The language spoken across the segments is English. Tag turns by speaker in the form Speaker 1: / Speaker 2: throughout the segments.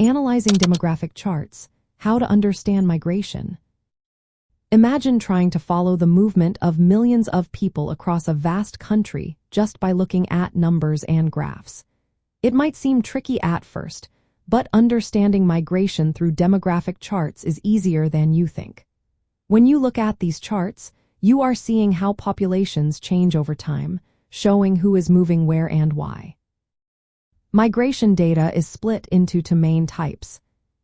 Speaker 1: Analyzing demographic charts, how to understand migration. Imagine trying to follow the movement of millions of people across a vast country just by looking at numbers and graphs. It might seem tricky at first, but understanding migration through demographic charts is easier than you think. When you look at these charts, you are seeing how populations change over time, showing who is moving where and why. Migration data is split into two main types: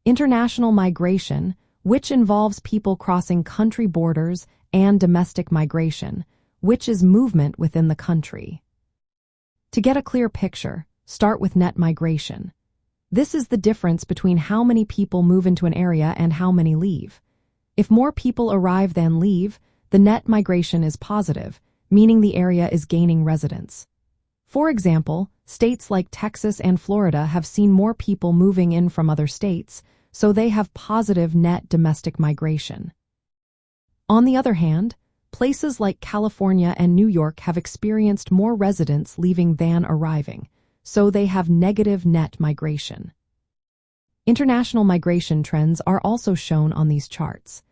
Speaker 1: international migration, which involves people crossing country borders, and domestic migration, which is movement within the country. To get a clear picture, start with net migration. This is the difference between how many people move into an area and how many leave. If more people arrive than leave, the net migration is positive, meaning the area is gaining residents. For example, states like Texas and Florida have seen more people moving in from other states, so they have positive net domestic migration. On the other hand, places like California and New York have experienced more residents leaving than arriving, so they have negative net migration. International migration trends are also shown on these charts.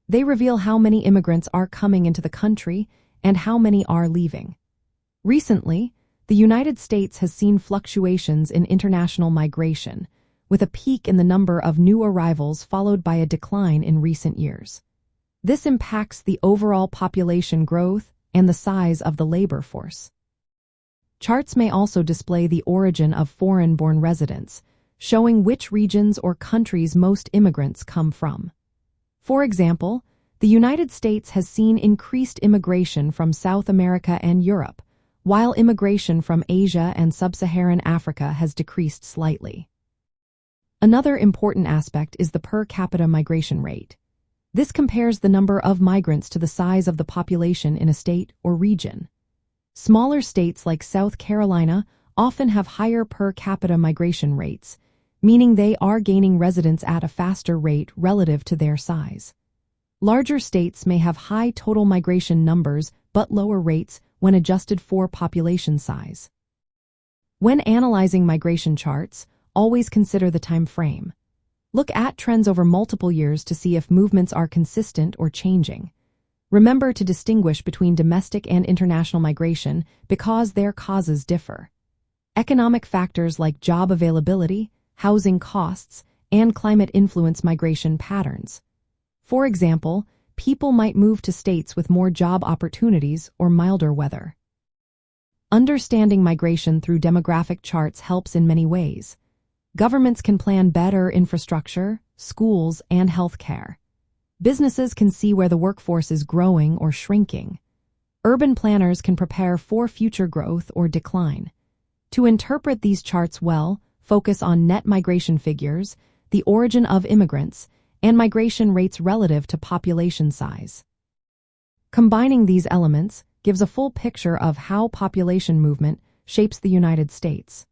Speaker 1: They reveal how many immigrants are coming into the country and how many are leaving. Recently, the United States has seen fluctuations in international migration, with a peak in the number of new arrivals followed by a decline in recent years. This impacts the overall population growth and the size of the labor force. Charts may also display the origin of foreign-born residents, showing which regions or countries most immigrants come from. For example, the United States has seen increased immigration from South America and Europe, while immigration from Asia and Sub-Saharan Africa has decreased slightly. Another important aspect is the per capita migration rate. This compares the number of migrants to the size of the population in a state or region. Smaller states like South Carolina often have higher per capita migration rates, meaning they are gaining residents at a faster rate relative to their size. Larger states may have high total migration numbers but lower rates when adjusted for population size. When analyzing migration charts, always consider the time frame. Look at trends over multiple years to see if movements are consistent or changing. Remember to distinguish between domestic and international migration because their causes differ. Economic factors like job availability, housing costs, and climate influence migration patterns. For example, people might move to states with more job opportunities or milder weather. Understanding migration through demographic charts helps in many ways. Governments can plan better infrastructure, schools, and healthcare. Businesses can see where the workforce is growing or shrinking. Urban planners can prepare for future growth or decline. To interpret these charts well, focus on net migration figures, the origin of immigrants, and migration rates relative to population size. Combining these elements gives a full picture of how population movement shapes the United States.